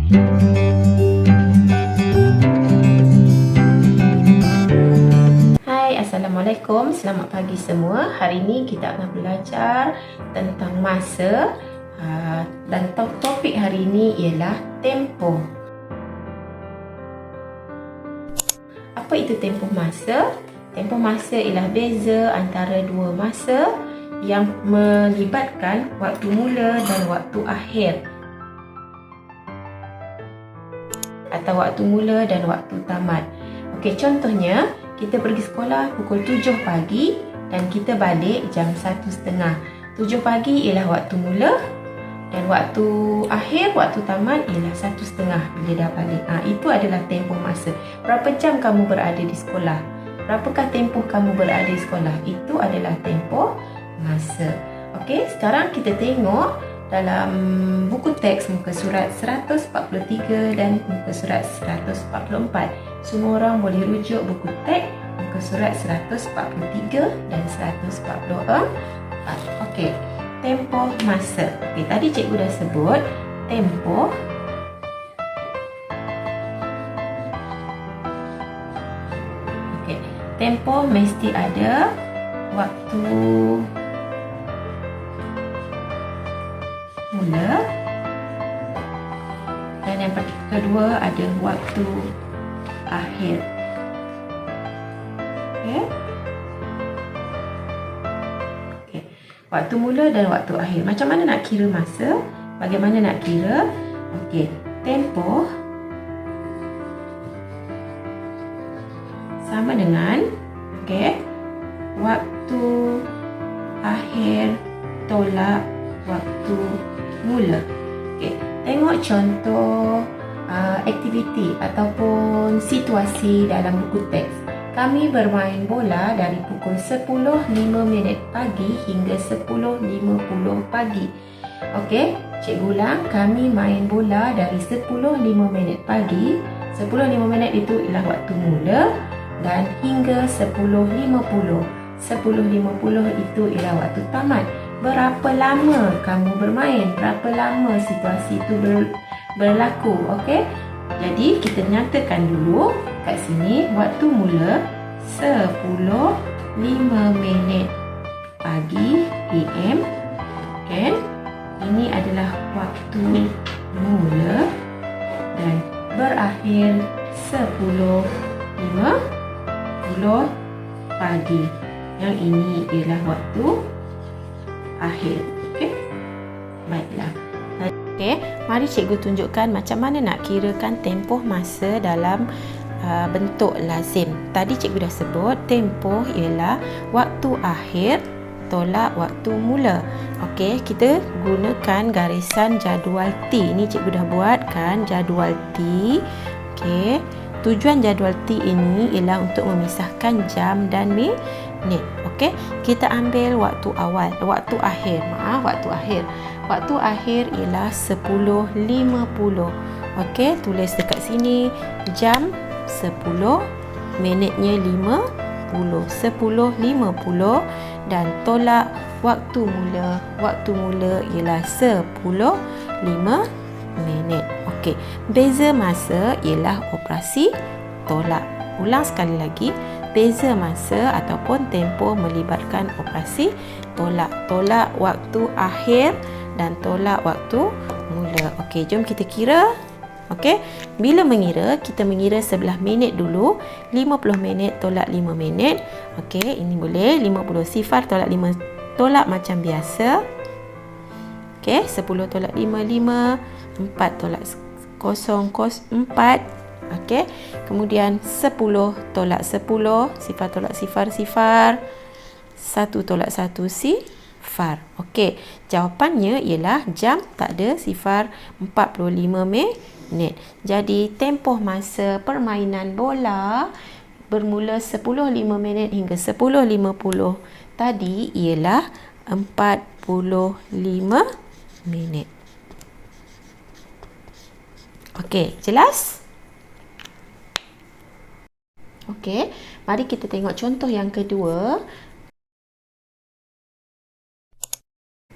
Hai, Assalamualaikum. Selamat pagi semua. Hari ini kita akan belajar tentang masa dan topik hari ini ialah tempoh. Apa itu tempoh masa? Tempoh masa ialah beza antara dua masa yang melibatkan waktu mula dan waktu akhir, atau waktu mula dan waktu tamat. Okey, contohnya kita pergi sekolah pukul 7 pagi dan kita balik jam 1.30. 7 pagi ialah waktu mula dan waktu akhir, waktu tamat ialah 1.30 bila dah balik. Itu adalah tempoh masa. Berapa jam kamu berada di sekolah? Berapakah tempoh kamu berada di sekolah? Itu adalah tempoh masa. Okey, sekarang kita tengok dalam buku teks muka surat 143 dan muka surat 144. Semua orang boleh rujuk buku teks muka surat 143 dan 144. Okey, tempoh masa. Okey, tadi cikgu dah sebut tempoh tempoh mesti ada waktu mula dan yang kedua ada waktu akhir. Okey. Waktu mula dan waktu akhir. Macam mana nak kira masa? Bagaimana nak kira? Okey, tempoh sama dengan waktu akhir tolak waktu mula. Okey, tengok contoh aktiviti ataupun situasi dalam buku teks. Kami bermain bola dari pukul 10.05 pagi hingga 10.50 pagi. Okey, cikgu ulang. Kami main bola dari 10.05 pagi. 10.05 itu ialah waktu mula dan hingga 10.50. 10.50 itu ialah waktu tamat. Berapa lama kamu bermain? Berapa lama situasi itu berlaku? Okey. Jadi kita nyatakan dulu kat sini waktu mula 10.05 pagi PM. Kan? Ini adalah waktu mula dan berakhir 10.50 pagi. Yang ini ialah waktu akhir. Okey. Baiklah. Okey, mari cikgu tunjukkan macam mana nak kirakan tempoh masa dalam bentuk lazim. Tadi cikgu dah sebut tempoh ialah waktu akhir tolak waktu mula. Okey, kita gunakan garisan jadual T. Ini cikgu dah buatkan jadual T. Okey. Tujuan jadual T ini ialah untuk memisahkan jam dan minit. Okey, kita ambil waktu awal, waktu akhir. Waktu akhir. Waktu akhir ialah 10.50. Okey, tulis dekat sini jam 10, minitnya 50. 10.50 dan tolak waktu mula. Waktu mula ialah 10.05. Okey, beza masa ialah operasi tolak. Ulang sekali lagi, beza masa ataupun tempoh melibatkan operasi tolak. Tolak waktu akhir dan tolak waktu mula. Okey, jom kita kira. Okey, bila mengira, kita mengira sebelah minit dulu. 50 minit tolak 5 minit. Okey, ini boleh 50 sifar tolak 5 tolak macam biasa. Okey, 10 tolak 5 5, 4 tolak 0 4. Okey, kemudian 10 tolak 10, sifar tolak sifar sifar, 1 tolak 1 sifar. Okey, jawapannya ialah jam tak ada sifar 45 minit. Jadi tempoh masa permainan bola bermula 10.05 minit hingga 10.50 tadi ialah 45 minit. Okey, jelas? Okey, mari kita tengok contoh yang kedua.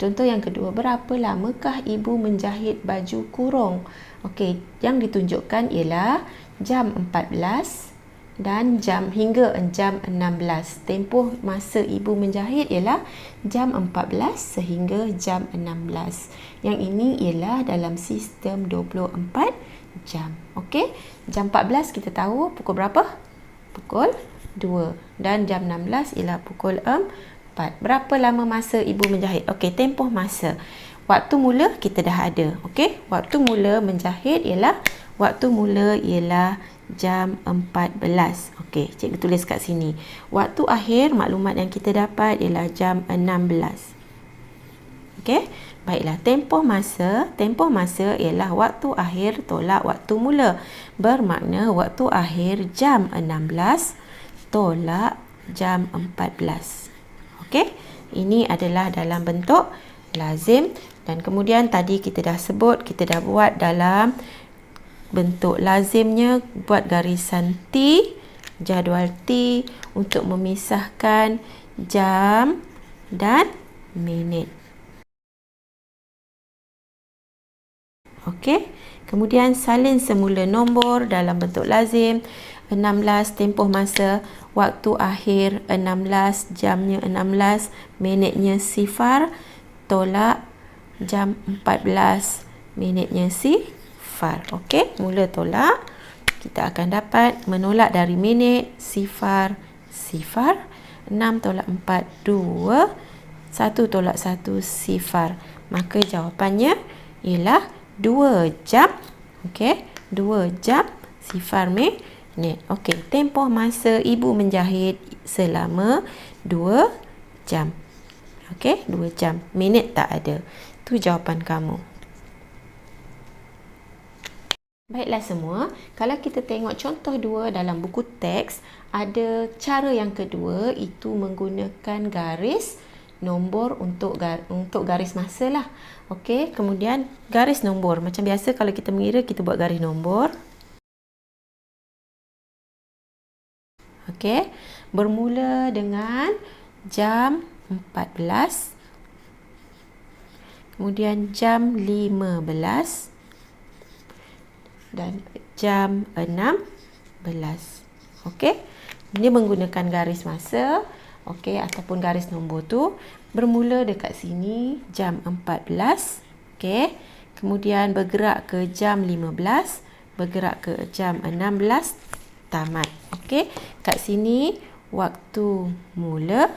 Contoh yang kedua, berapa lamakah ibu menjahit baju kurung? Okey, yang ditunjukkan ialah jam 14 dan hingga jam 16. Tempoh masa ibu menjahit ialah jam 14 sehingga jam 16. Yang ini ialah dalam sistem 24 jam. Okey, jam 14 kita tahu pukul berapa? Pukul 2. Dan jam 16 ialah pukul 4. Berapa lama masa ibu menjahit? Okey, tempoh masa. Waktu mula kita dah ada. Okey, waktu mula menjahit ialah jam 14. Okey, cikgu tulis kat sini. Waktu akhir maklumat yang kita dapat ialah jam 16. Okey, baiklah, tempoh masa ialah waktu akhir tolak waktu mula. Bermakna waktu akhir jam 16 tolak jam 14. Okey, ini adalah dalam bentuk lazim, dan kemudian tadi kita dah sebut, kita dah buat dalam bentuk lazimnya, buat garisan T, jadual T untuk memisahkan jam dan minit. Okey, kemudian salin semula nombor dalam bentuk lazim. 16 tempoh masa, waktu akhir 16, jamnya 16, minitnya 0, tolak jam 14, minitnya 0. Okey, mula tolak, kita akan dapat menolak dari minit 0, 6 tolak 4, 2, 1 tolak 1, 0. Maka jawapannya ialah 2 jam. Okey, 2 jam 0 minit. Okey, tempoh masa ibu menjahit selama 2 jam. Okey, 2 jam. Minit tak ada. Tu jawapan kamu. Baiklah semua, kalau kita tengok contoh 2 dalam buku teks, ada cara yang kedua, itu menggunakan garis nombor untuk garis masa lah. Okey, kemudian garis nombor. Macam biasa kalau kita mengira, kita buat garis nombor. Okey, bermula dengan jam 14, kemudian jam 15 dan jam 16. Okey, ini menggunakan garis masa, okey, ataupun garis nombor tu. Bermula dekat sini jam 14, okey, kemudian bergerak ke jam 15, bergerak ke jam 16, tamat. Okey, kat sini waktu mula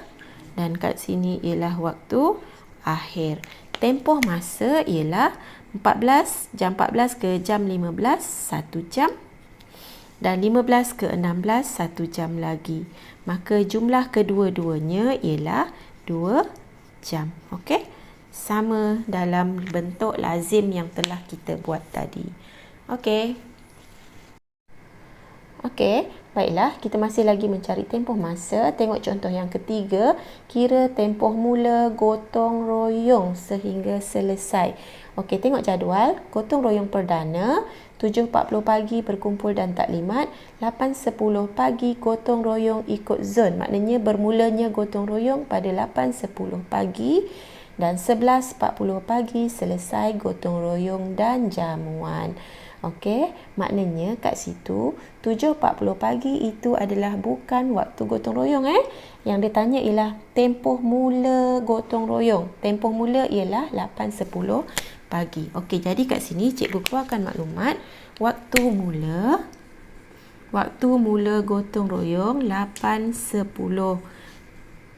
dan kat sini ialah waktu akhir. Tempoh masa ialah 14, jam 14 ke jam 15, 1 jam. Dan 15 ke 16, 1 jam lagi. Maka jumlah kedua-duanya ialah 2 jam. Okey, sama dalam bentuk lazim yang telah kita buat tadi. Okey. Okey, baiklah, kita masih lagi mencari tempoh masa. Tengok contoh yang ketiga, kira tempoh mula gotong royong sehingga selesai. Okey, tengok jadual. Gotong royong perdana, 7.40 pagi berkumpul dan taklimat, 8.10 pagi gotong royong ikut zon. Maknanya bermulanya gotong royong pada 8.10 pagi dan 11.40 pagi selesai gotong royong dan jamuan. Okey, maknanya kat situ 7.40 pagi itu adalah bukan waktu gotong royong. Yang ditanya ialah tempoh mula gotong royong. Tempoh mula ialah 8.10 pagi. Okey, jadi kat sini cikgu keluarkan maklumat waktu mula gotong royong 8.10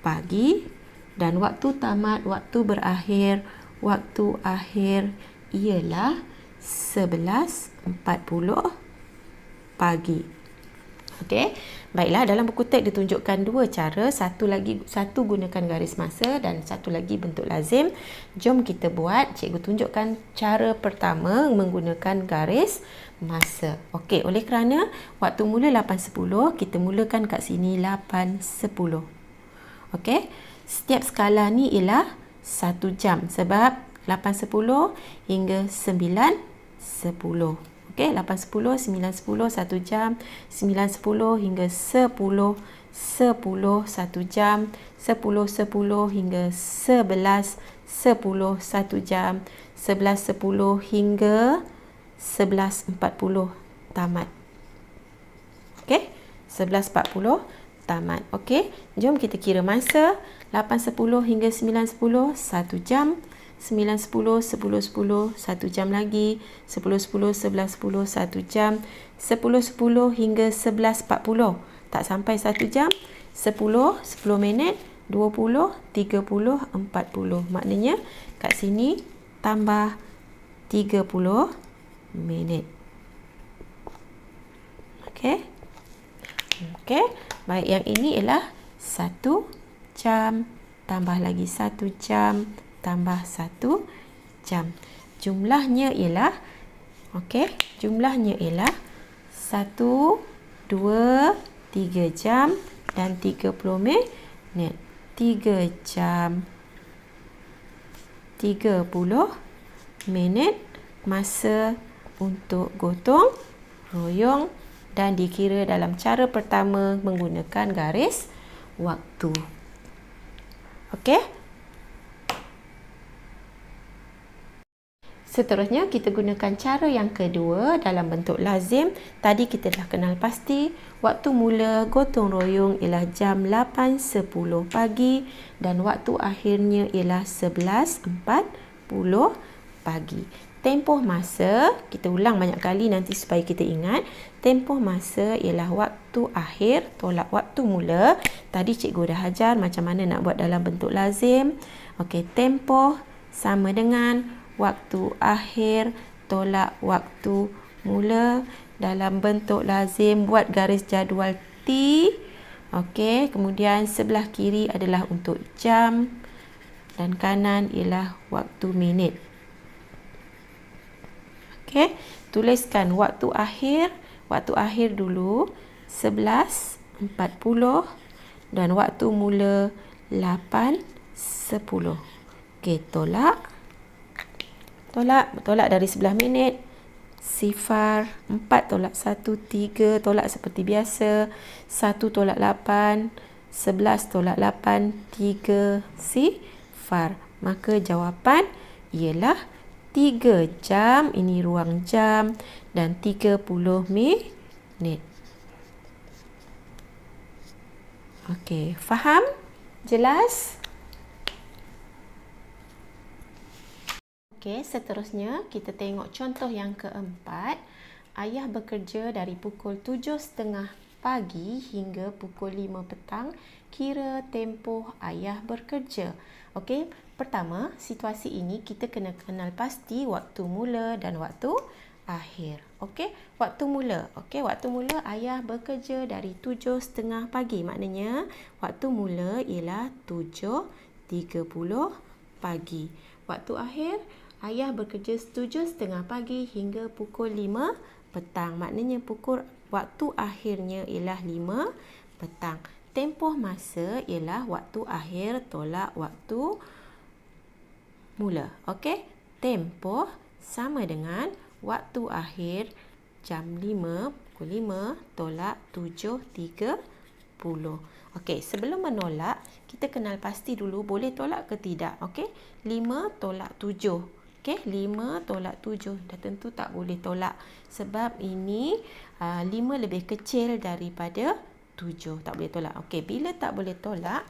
pagi dan waktu tamat, waktu akhir ialah 11.40 pagi. Okey, baiklah, dalam buku teks ditunjukkan dua cara, satu gunakan garis masa dan satu lagi bentuk lazim. Jom kita buat. Cikgu tunjukkan cara pertama menggunakan garis masa. Okey, oleh kerana waktu mula 8.10, kita mulakan kat sini 8.10. Okey, setiap skala ni ialah 1 jam sebab 8.10 hingga 9.10. Okey, 8.10, 9.10, 1 jam, 9.10 hingga 10.10, 1 jam, 10.10 hingga 11.10 1 jam, 11.10 hingga 11.40 tamat. Okey, 11.40 tamat. Okey, jom kita kira masa. 8.10 hingga 9.10 1 jam, 9.10 10.10 1 jam lagi, 10.10 11.10 1 jam, 10.10 hingga 11.40 tak sampai 1 jam, 10 minit, 20 30 40. Maknanya kat sini tambah 30 minit. Okey. Okey, baik, yang ini ialah 1 jam tambah lagi 1 jam tambah 1 jam. Jumlahnya ialah jumlahnya ialah 1 2 3 jam dan 30 minit. 3 jam 30 minit masa untuk gotong royong, dan dikira dalam cara pertama menggunakan garis waktu. Okey? Seterusnya kita gunakan cara yang kedua dalam bentuk lazim. Tadi kita dah kenal pasti waktu mula gotong royong ialah jam 8.10 pagi dan waktu akhirnya ialah 11.40 pagi. Tempoh masa, kita ulang banyak kali nanti supaya kita ingat. Tempoh masa ialah waktu akhir tolak waktu mula. Tadi cikgu dah ajar macam mana nak buat dalam bentuk lazim. Okey, tempoh sama dengan waktu akhir tolak waktu mula. Dalam bentuk lazim buat garis jadual T. Okey, kemudian sebelah kiri adalah untuk jam dan kanan ialah waktu minit. Okey, tuliskan waktu akhir dulu 11.40 dan waktu mula 8.10. Okey, tolak dari sebelah minit. 0, 4 tolak 1, 3 tolak seperti biasa, 1 tolak 8, 11 tolak 8, 3, 0. Maka jawapan ialah 3 jam, ini ruang jam, dan 30 minit. Okey, faham? Jelas? Okey, seterusnya kita tengok contoh yang keempat. Ayah bekerja dari pukul 7.30 pagi hingga pukul 5 petang. Kira tempoh ayah bekerja. Okey, pertama, situasi ini kita kena kenal pasti waktu mula dan waktu akhir. Okey, waktu mula. Okey, waktu mula ayah bekerja dari 7.30 pagi. Maknanya waktu mula ialah 7.30 pagi. Waktu akhir, ayah bekerja 7.30 pagi hingga pukul 5 petang. Maknanya waktu akhirnya ialah 5 petang. Tempoh masa ialah waktu akhir tolak waktu mula. Okey, tempoh sama dengan waktu akhir jam 5, pukul 5 tolak 7.30. Okey, sebelum menolak, kita kenal pasti dulu boleh tolak ke tidak. Okey, 5 tolak 7. Okey, 5 tolak 7. Dah tentu tak boleh tolak. Sebab ini 5 lebih kecil daripada 7. Tak boleh tolak. Okey, bila tak boleh tolak,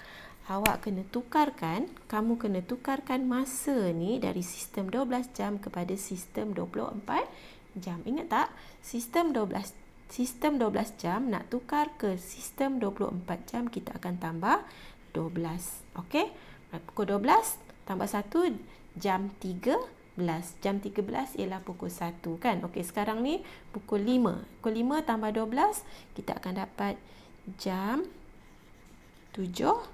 awak kena tukarkan, kamu kena tukarkan masa ni dari sistem 12 jam kepada sistem 24 jam. Ingat tak? Sistem 12 jam nak tukar ke sistem 24 jam, kita akan tambah 12. Okey? Pukul 12 tambah 1 jam 13. Jam 13 ialah pukul 1 kan? Okey, sekarang ni pukul 5. Pukul 5 tambah 12, kita akan dapat jam 17.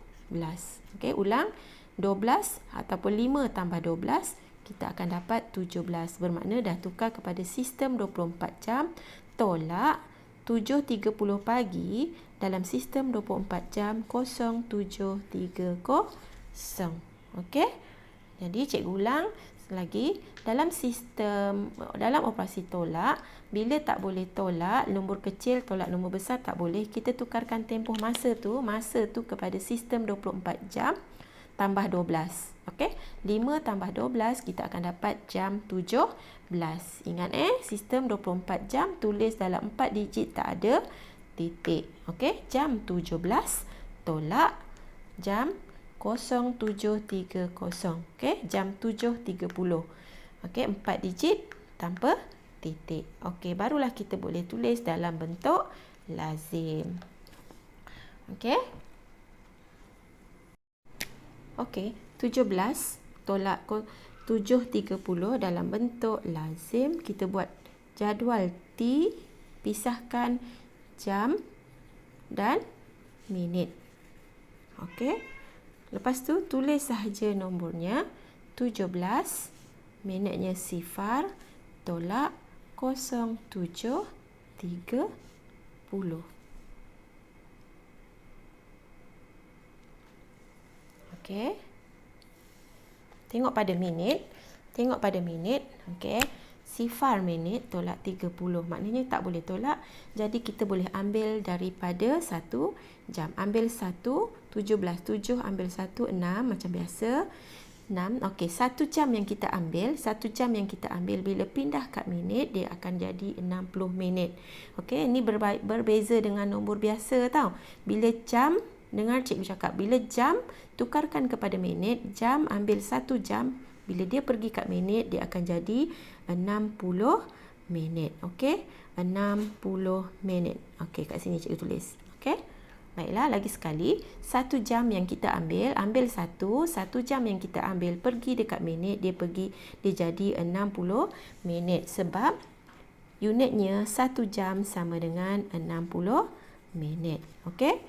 Okey, ulang. 12 ataupun 5 tambah 12, kita akan dapat 17. Bermakna dah tukar kepada sistem 24 jam. Tolak 7.30 pagi dalam sistem 24 jam 07.30. Okey? Jadi cikgu ulang. Lagi, dalam operasi tolak, bila tak boleh tolak nombor kecil tolak nombor besar tak boleh, kita tukarkan tempoh masa tu kepada sistem 24 jam tambah 12. Okey, 5 tambah 12 kita akan dapat jam 17. Ingat sistem 24 jam tulis dalam 4 digit tak ada titik. Okey, jam 17 tolak jam 07.30. Okey, jam 7.30. Okey, 4 digit tanpa titik. Okey, barulah kita boleh tulis dalam bentuk lazim. Okey. Okey, 17 tolak 7.30 dalam bentuk lazim. Kita buat jadual T, pisahkan jam dan minit. Okey. Lepas tu tulis sahaja nombornya 17, minitnya 0, tolak 07.30. Okey. Tengok pada minit. Okey. 0 minit tolak 30. Maknanya tak boleh tolak. Jadi kita boleh ambil daripada 1 jam. Ambil 1, 17. 7 ambil 1, 6 macam biasa. 6. Okey, 1 jam yang kita ambil. 1 jam yang kita ambil bila pindah kat minit, dia akan jadi 60 minit. Okey, ini berbeza dengan nombor biasa tau. Bila jam, dengar cikgu cakap, bila jam tukarkan kepada minit. Jam ambil 1 jam. Bila dia pergi kat minit, dia akan jadi 60 minit. Okey, 60 minit. Okey, kat sini cikgu tulis. Okey, baiklah, lagi sekali. 1 jam yang kita ambil 1 jam yang kita ambil pergi dekat minit, dia jadi 60 minit. Sebab unitnya 1 jam sama dengan 60 minit. Okey,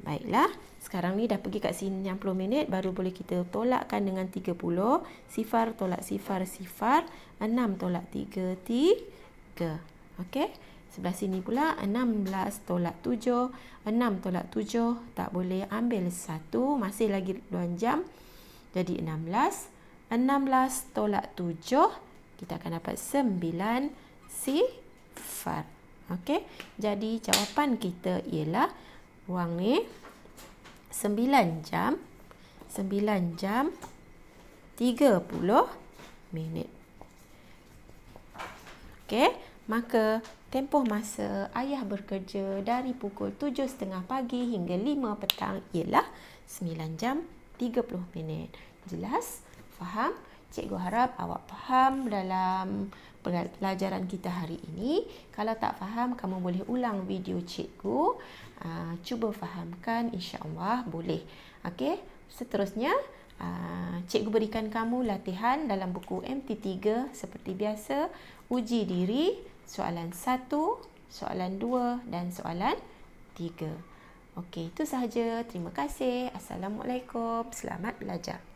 baiklah. Sekarang ni dah pergi kat sini 60 minit, baru boleh kita tolakkan dengan 30. 0 tolak 0, 0. 6 tolak 3, 3. Okey. Sebelah sini pula 16 tolak 7. 6 tolak 7 tak boleh ambil 1. Masih lagi 2 jam. Jadi 16. 16 tolak 7 kita akan dapat 9, 0. Okey. Jadi jawapan kita ialah ruang ni 9 jam 30 minit. Okey, maka tempoh masa ayah bekerja dari pukul 7.30 pagi hingga 5 petang ialah 9 jam 30 minit. Jelas? Faham? Cikgu harap awak faham dalam pelajaran kita hari ini. Kalau tak faham, kamu boleh ulang video cikgu. Cuba fahamkan, insya-Allah boleh. Okey, seterusnya cikgu berikan kamu latihan dalam buku MT3 seperti biasa. Uji diri, soalan 1, soalan 2 dan soalan 3. Okey, itu sahaja. Terima kasih. Assalamualaikum. Selamat belajar.